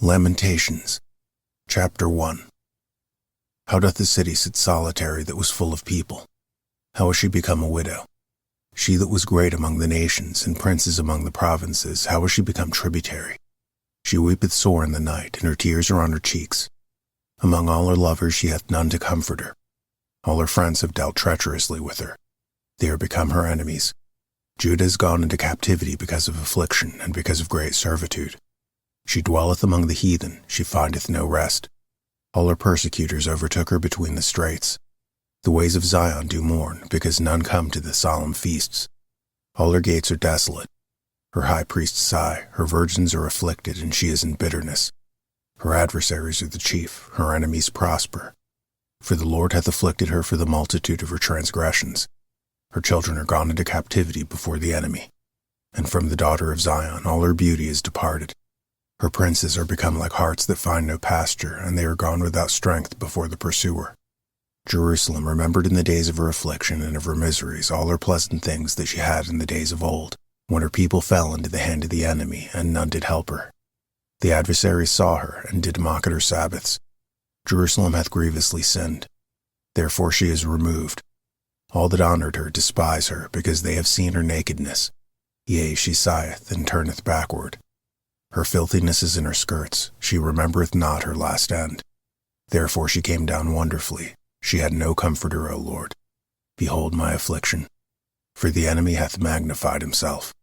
Lamentations, Chapter 1. How doth the city sit solitary that was full of people? How is she become a widow? She that was great among the nations, and princes among the provinces, how is she become tributary? She weepeth sore in the night, and her tears are on her cheeks. Among all her lovers she hath none to comfort her. All her friends have dealt treacherously with her. They are become her enemies. Judah is gone into captivity because of affliction, and because of great servitude. She dwelleth among the heathen, she findeth no rest. All her persecutors overtook her between the straits. The ways of Zion do mourn, because none come to the solemn feasts. All her gates are desolate. Her high priests sigh, her virgins are afflicted, and she is in bitterness. Her adversaries are the chief, her enemies prosper. For the Lord hath afflicted her for the multitude of her transgressions. Her children are gone into captivity before the enemy. And from the daughter of Zion all her beauty is departed. Her princes are become like harts that find no pasture, and they are gone without strength before the pursuer. Jerusalem remembered in the days of her affliction and of her miseries all her pleasant things that she had in the days of old, when her people fell into the hand of the enemy, and none did help her. The adversaries saw her, and did mock at her Sabbaths. Jerusalem hath grievously sinned. Therefore she is removed. All that honored her despise her, because they have seen her nakedness. Yea, she sigheth, and turneth backward. Her filthiness is in her skirts, she remembereth not her last end. Therefore she came down wonderfully, she had no comforter, O Lord. Behold my affliction. For the enemy hath magnified himself.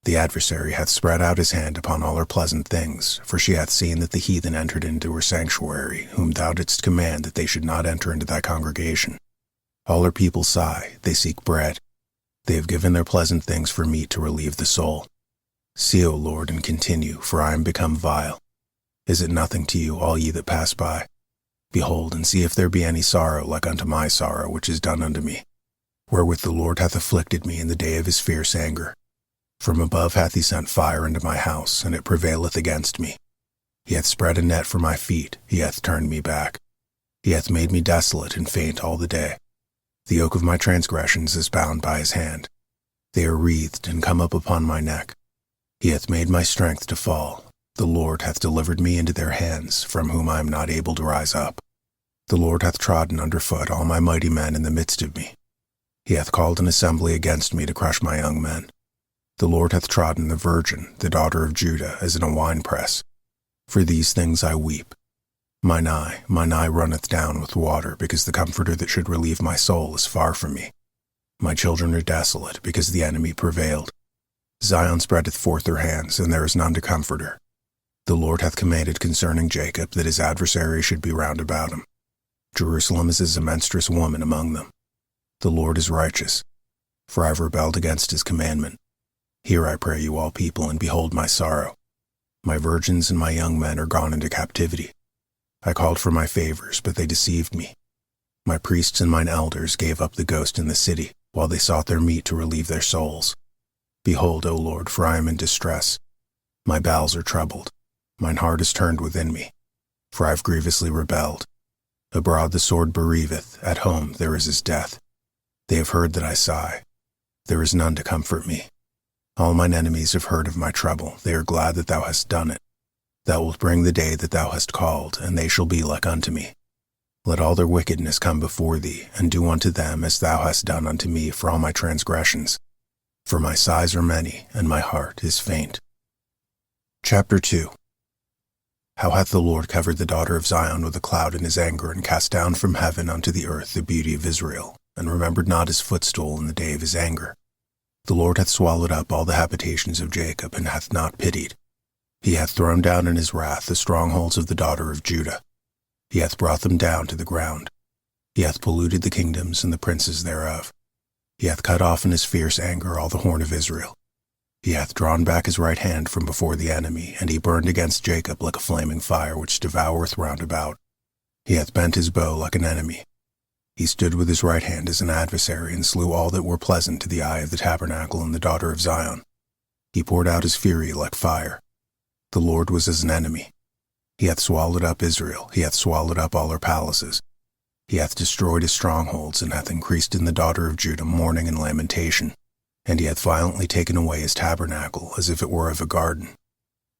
The adversary hath spread out his hand upon all her pleasant things, for she hath seen that the heathen entered into her sanctuary, whom thou didst command that they should not enter into thy congregation. All her people sigh, they seek bread. They have given their pleasant things for meat to relieve the soul. See, O Lord, and continue, for I am become vile. Is it nothing to you, all ye that pass by? Behold, and see if there be any sorrow like unto my sorrow, which is done unto me, wherewith the Lord hath afflicted me in the day of his fierce anger. From above hath he sent fire into my house, and it prevaileth against me. He hath spread a net for my feet, he hath turned me back. He hath made me desolate and faint all the day. The yoke of my transgressions is bound by his hand. They are wreathed and come up upon my neck. He hath made my strength to fall. The Lord hath delivered me into their hands, from whom I am not able to rise up. The Lord hath trodden under foot all my mighty men in the midst of me. He hath called an assembly against me to crush my young men. The Lord hath trodden the virgin, the daughter of Judah, as in a winepress. For these things I weep. Mine eye runneth down with water, because the comforter that should relieve my soul is far from me. My children are desolate, because the enemy prevailed. Zion spreadeth forth her hands, and there is none to comfort her. The Lord hath commanded concerning Jacob that his adversary should be round about him. Jerusalem is as a menstruous woman among them. The Lord is righteous, for I have rebelled against his commandment. Hear, I pray you, all people, and behold my sorrow. My virgins and my young men are gone into captivity. I called for my favors, but they deceived me. My priests and mine elders gave up the ghost in the city, while they sought their meat to relieve their souls. Behold, O Lord, for I am in distress. My bowels are troubled. Mine heart is turned within me, for I have grievously rebelled. Abroad the sword bereaveth, at home there is his death. They have heard that I sigh. There is none to comfort me. All mine enemies have heard of my trouble. They are glad that thou hast done it. Thou wilt bring the day that thou hast called, and they shall be like unto me. Let all their wickedness come before thee, and do unto them as thou hast done unto me for all my transgressions. For my sighs are many, and my heart is faint. Chapter 2. How hath the Lord covered the daughter of Zion with a cloud in his anger, and cast down from heaven unto the earth the beauty of Israel, and remembered not his footstool in the day of his anger. The Lord hath swallowed up all the habitations of Jacob, and hath not pitied. He hath thrown down in his wrath the strongholds of the daughter of Judah. He hath brought them down to the ground. He hath polluted the kingdoms and the princes thereof. He hath cut off in his fierce anger all the horn of Israel. He hath drawn back his right hand from before the enemy, and he burned against Jacob like a flaming fire which devoureth round about. He hath bent his bow like an enemy. He stood with his right hand as an adversary, and slew all that were pleasant to the eye of the tabernacle and the daughter of Zion. He poured out his fury like fire. The Lord was as an enemy. He hath swallowed up Israel, he hath swallowed up all her palaces. He hath destroyed his strongholds, and hath increased in the daughter of Judah mourning and lamentation. And he hath violently taken away his tabernacle, as if it were of a garden.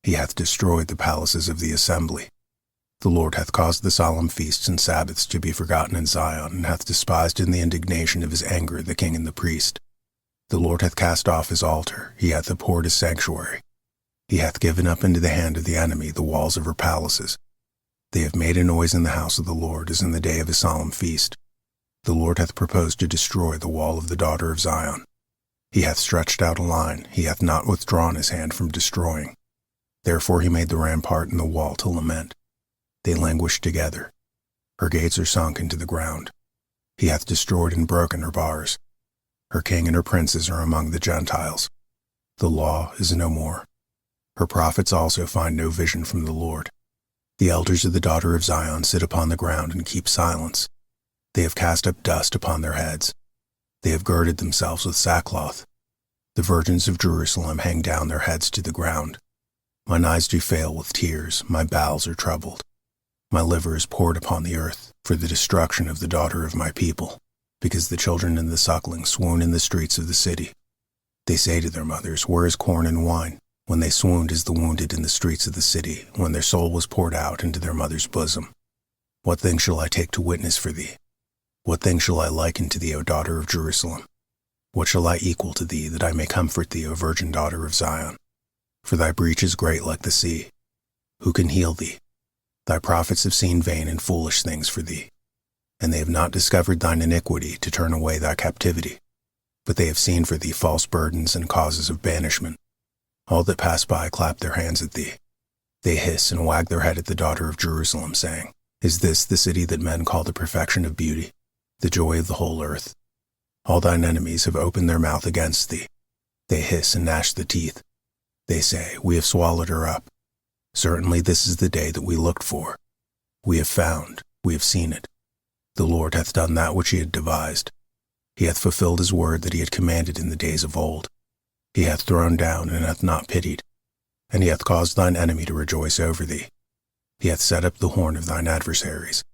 He hath destroyed the palaces of the assembly. The Lord hath caused the solemn feasts and Sabbaths to be forgotten in Zion, and hath despised in the indignation of his anger the king and the priest. The Lord hath cast off his altar, he hath abhorred his sanctuary. He hath given up into the hand of the enemy the walls of her palaces. They have made a noise in the house of the Lord as in the day of his solemn feast. The Lord hath proposed to destroy the wall of the daughter of Zion. He hath stretched out a line, he hath not withdrawn his hand from destroying. Therefore he made the rampart and the wall to lament. They languish together. Her gates are sunk into the ground. He hath destroyed and broken her bars. Her king and her princes are among the Gentiles. The law is no more. Her prophets also find no vision from the Lord. The elders of the daughter of Zion sit upon the ground and keep silence. They have cast up dust upon their heads. They have girded themselves with sackcloth. The virgins of Jerusalem hang down their heads to the ground. Mine eyes do fail with tears, my bowels are troubled. My liver is poured upon the earth for the destruction of the daughter of my people, because the children and the sucklings swoon in the streets of the city. They say to their mothers, where is corn and wine? When they swooned as the wounded in the streets of the city, when their soul was poured out into their mother's bosom. What thing shall I take to witness for thee? What thing shall I liken to thee, O daughter of Jerusalem? What shall I equal to thee, that I may comfort thee, O virgin daughter of Zion? For thy breach is great like the sea. Who can heal thee? Thy prophets have seen vain and foolish things for thee, and they have not discovered thine iniquity to turn away thy captivity. But they have seen for thee false burdens and causes of banishment. All that pass by clap their hands at thee. They hiss and wag their head at the daughter of Jerusalem, saying, Is this the city that men call the perfection of beauty, the joy of the whole earth? All thine enemies have opened their mouth against thee. They hiss and gnash the teeth. They say, We have swallowed her up. Certainly this is the day that we looked for. We have found, we have seen it. The Lord hath done that which he had devised. He hath fulfilled his word that he had commanded in the days of old. He hath thrown down and hath not pitied, and he hath caused thine enemy to rejoice over thee. He hath set up the horn of thine adversaries.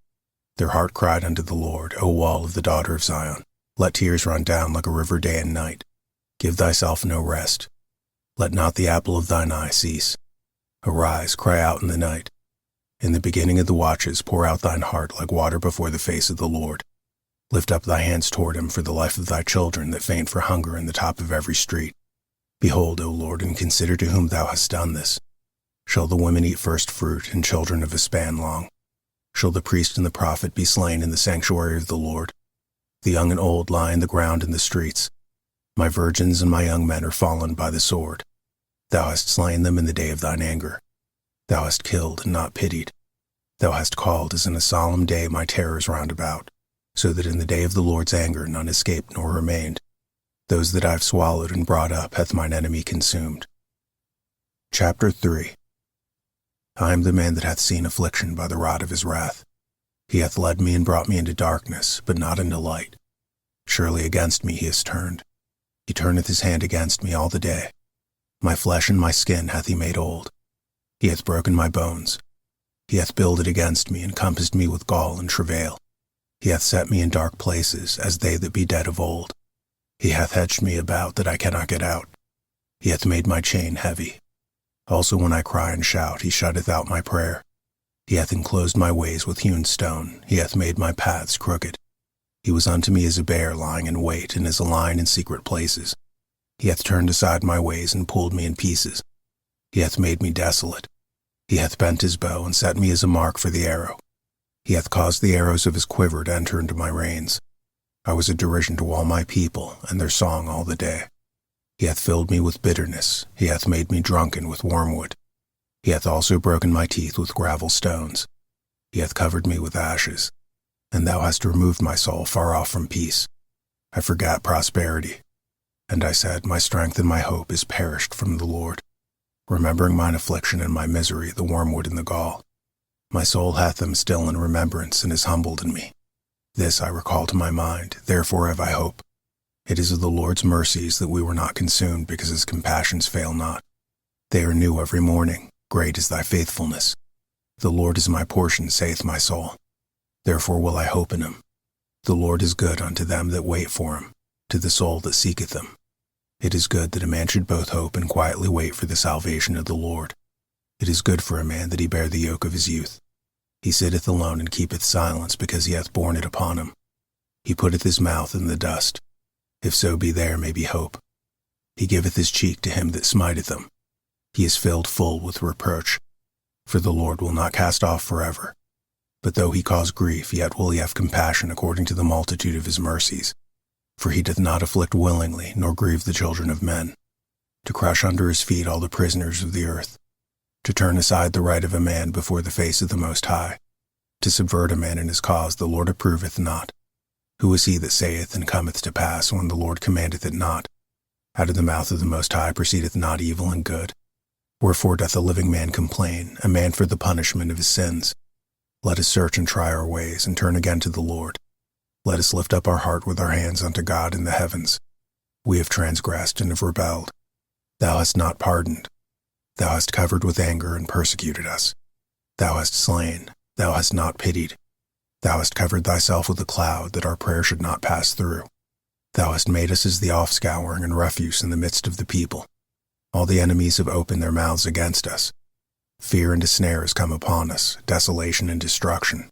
Their heart cried unto the Lord, O wall of the daughter of Zion. Let tears run down like a river day and night. Give thyself no rest. Let not the apple of thine eye cease. Arise, cry out in the night. In the beginning of the watches pour out thine heart like water before the face of the Lord. Lift up thy hands toward him for the life of thy children that faint for hunger in the top of every street. Behold, O Lord, and consider to whom thou hast done this. Shall the women eat first fruit, and children of a span long? Shall the priest and the prophet be slain in the sanctuary of the Lord? The young and old lie in the ground in the streets. My virgins and my young men are fallen by the sword. Thou hast slain them in the day of thine anger. Thou hast killed and not pitied. Thou hast called as in a solemn day my terrors round about, so that in the day of the Lord's anger none escaped nor remained. Those that I have swallowed and brought up hath mine enemy consumed. Chapter 3. I am the man that hath seen affliction by the rod of his wrath. He hath led me and brought me into darkness, but not into light. Surely against me he is turned. He turneth his hand against me all the day. My flesh and my skin hath he made old. He hath broken my bones. He hath builded against me, and compassed me with gall and travail. He hath set me in dark places, as they that be dead of old. He hath hedged me about, that I cannot get out. He hath made my chain heavy. Also when I cry and shout, he shutteth out my prayer. He hath enclosed my ways with hewn stone. He hath made my paths crooked. He was unto me as a bear lying in wait, and as a lion in secret places. He hath turned aside my ways, and pulled me in pieces. He hath made me desolate. He hath bent his bow, and set me as a mark for the arrow. He hath caused the arrows of his quiver to enter into my reins. I was a derision to all my people, and their song all the day. He hath filled me with bitterness. He hath made me drunken with wormwood. He hath also broken my teeth with gravel stones. He hath covered me with ashes. And thou hast removed my soul far off from peace. I forgat prosperity. And I said, My strength and my hope is perished from the Lord. Remembering mine affliction and my misery, the wormwood and the gall. My soul hath them still in remembrance, and is humbled in me. This I recall to my mind, therefore have I hope. It is of the Lord's mercies that we were not consumed, because his compassions fail not. They are new every morning. Great is thy faithfulness. The Lord is my portion, saith my soul. Therefore will I hope in him. The Lord is good unto them that wait for him, to the soul that seeketh him. It is good that a man should both hope and quietly wait for the salvation of the Lord. It is good for a man that he bear the yoke of his youth. He sitteth alone and keepeth silence, because he hath borne it upon him. He putteth his mouth in the dust. If so be there may be hope. He giveth his cheek to him that smiteth him. He is filled full with reproach. For the Lord will not cast off forever. But though he cause grief, yet will he have compassion according to the multitude of his mercies. For he doth not afflict willingly, nor grieve the children of men. To crush under his feet all the prisoners of the earth. To turn aside the right of a man before the face of the Most High. To subvert a man in his cause the Lord approveth not. Who is he that saith and cometh to pass when the Lord commandeth it not? Out of the mouth of the Most High proceedeth not evil and good. Wherefore doth a living man complain, a man for the punishment of his sins? Let us search and try our ways, and turn again to the Lord. Let us lift up our heart with our hands unto God in the heavens. We have transgressed and have rebelled. Thou hast not pardoned. Thou hast covered with anger and persecuted us. Thou hast slain. Thou hast not pitied. Thou hast covered thyself with a cloud, that our prayer should not pass through. Thou hast made us as the offscouring and refuse in the midst of the people. All the enemies have opened their mouths against us. Fear and a snare is come upon us, desolation and destruction.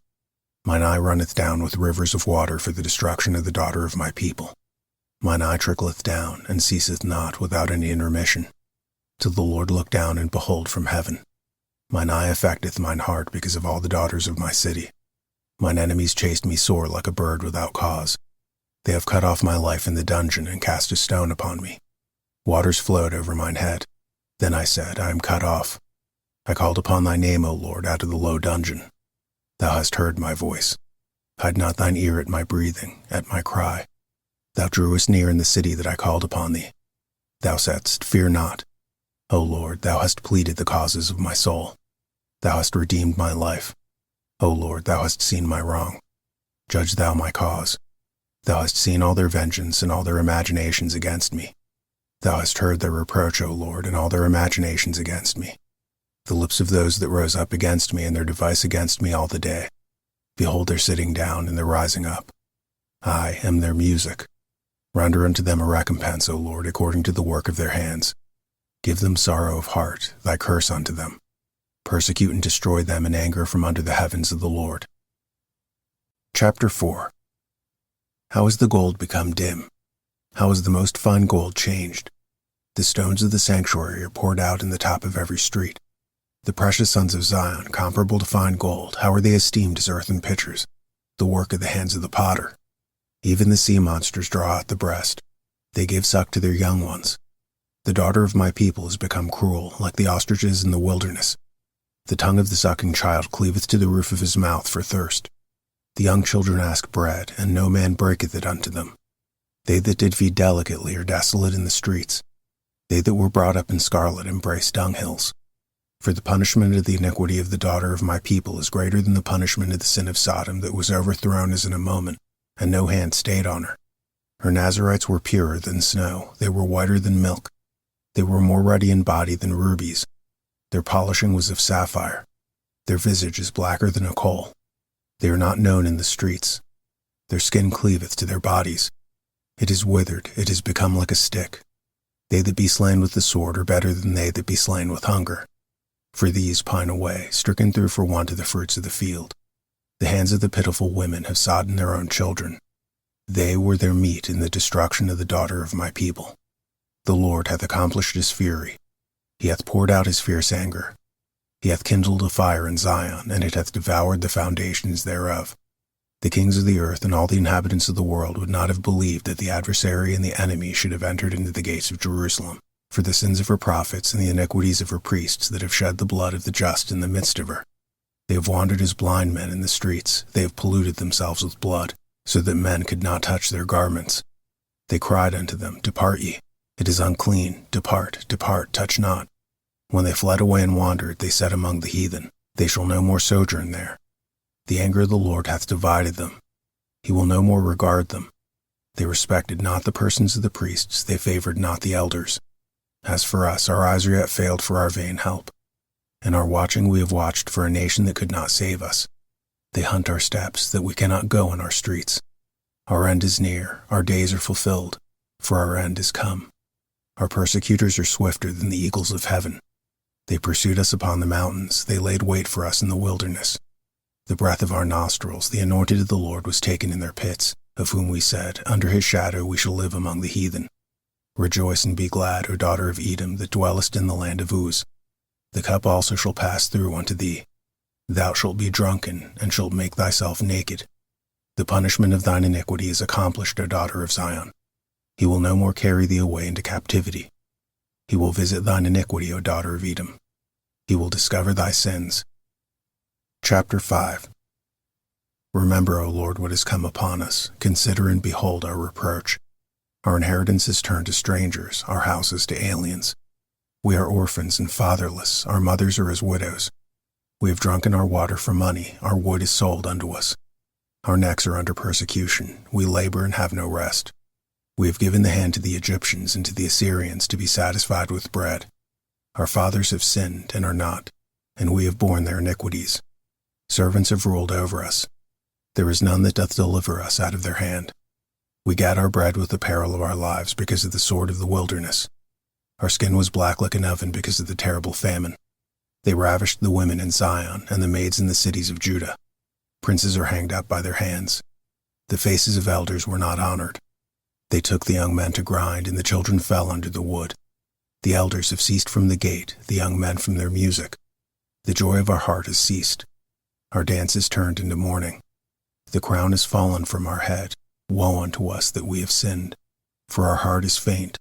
Mine eye runneth down with rivers of water for the destruction of the daughter of my people. Mine eye trickleth down, and ceaseth not without any intermission, till the Lord look down and behold from heaven. Mine eye affecteth mine heart because of all the daughters of my city. Mine enemies chased me sore like a bird without cause. They have cut off my life in the dungeon, and cast a stone upon me. Waters flowed over mine head. Then I said, I am cut off. I called upon thy name, O Lord, out of the low dungeon. Thou hast heard my voice. Hide not thine ear at my breathing, at my cry. Thou drewest near in the city that I called upon thee. Thou saidst, Fear not. O Lord, thou hast pleaded the causes of my soul. Thou hast redeemed my life. O Lord, thou hast seen my wrong. Judge thou my cause. Thou hast seen all their vengeance and all their imaginations against me. Thou hast heard their reproach, O Lord, and all their imaginations against me. The lips of those that rose up against me, and their device against me all the day. Behold their sitting down and their rising up. I am their music. Render unto them a recompense, O Lord, according to the work of their hands. Give them sorrow of heart, thy curse unto them. Persecute and destroy them in anger from under the heavens of the Lord. Chapter 4. How is the gold become dim? How is the most fine gold changed? The stones of the sanctuary are poured out in the top of every street. The precious sons of Zion, comparable to fine gold, how are they esteemed as earthen pitchers, the work of the hands of the potter? Even the sea monsters draw out the breast. They give suck to their young ones. The daughter of my people is become cruel, like the ostriches in the wilderness. The tongue of the sucking child cleaveth to the roof of his mouth for thirst. The young children ask bread, and no man breaketh it unto them. They that did feed delicately are desolate in the streets. They that were brought up in scarlet embrace dunghills. For the punishment of the iniquity of the daughter of my people is greater than the punishment of the sin of Sodom, that was overthrown as in a moment, and no hand stayed on her. Her Nazarites were purer than snow, they were whiter than milk. They were more ruddy in body than rubies. Their polishing was of sapphire. Their visage is blacker than a coal. They are not known in the streets. Their skin cleaveth to their bodies. It is withered, it is become like a stick. They that be slain with the sword are better than they that be slain with hunger. For these pine away, stricken through for want of the fruits of the field. The hands of the pitiful women have sodden their own children. They were their meat in the destruction of the daughter of my people. The Lord hath accomplished his fury. He hath poured out his fierce anger. He hath kindled a fire in Zion, and it hath devoured the foundations thereof. The kings of the earth and all the inhabitants of the world would not have believed that the adversary and the enemy should have entered into the gates of Jerusalem, for the sins of her prophets and the iniquities of her priests that have shed the blood of the just in the midst of her. They have wandered as blind men in the streets. They have polluted themselves with blood, so that men could not touch their garments. They cried unto them, Depart ye. It is unclean. Depart, depart, touch not. When they fled away and wandered, they said among the heathen, They shall no more sojourn there. The anger of the Lord hath divided them. He will no more regard them. They respected not the persons of the priests, they favored not the elders. As for us, our eyes are yet failed for our vain help. In our watching we have watched for a nation that could not save us. They hunt our steps, that we cannot go in our streets. Our end is near, our days are fulfilled, for our end is come. Our persecutors are swifter than the eagles of heaven. They pursued us upon the mountains, they laid wait for us in the wilderness. The breath of our nostrils, the anointed of the Lord, was taken in their pits, of whom we said, under his shadow we shall live among the heathen. Rejoice and be glad, O daughter of Edom, that dwellest in the land of Uz. The cup also shall pass through unto thee. Thou shalt be drunken, and shalt make thyself naked. The punishment of thine iniquity is accomplished, O daughter of Zion. He will no more carry thee away into captivity. He will visit thine iniquity, O daughter of Edom. He will discover thy sins. Chapter 5. Remember, O Lord, what has come upon us. Consider and behold our reproach. Our inheritance is turned to strangers, our houses to aliens. We are orphans and fatherless, our mothers are as widows. We have drunken our water for money, our wood is sold unto us. Our necks are under persecution, we labor and have no rest. We have given the hand to the Egyptians and to the Assyrians to be satisfied with bread. Our fathers have sinned and are not, and we have borne their iniquities. Servants have ruled over us. There is none that doth deliver us out of their hand. We gat our bread with the peril of our lives because of the sword of the wilderness. Our skin was black like an oven because of the terrible famine. They ravished the women in Zion and the maids in the cities of Judah. Princes are hanged up by their hands. The faces of elders were not honored. They took the young men to grind, and the children fell under the wood. The elders have ceased from the gate, the young men from their music. The joy of our heart has ceased. Our dance is turned into mourning. The crown is fallen from our head. Woe unto us that we have sinned, for our heart is faint.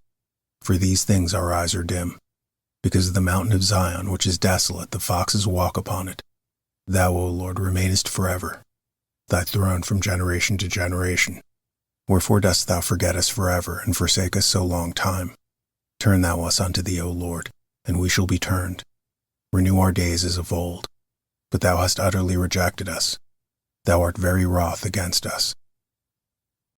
For these things our eyes are dim. Because of the mountain of Zion, which is desolate, the foxes walk upon it. Thou, O Lord, remainest forever, thy throne from generation to generation. Wherefore dost thou forget us forever, and forsake us so long time? Turn thou us unto thee, O Lord, and we shall be turned. Renew our days as of old. But thou hast utterly rejected us. Thou art very wroth against us.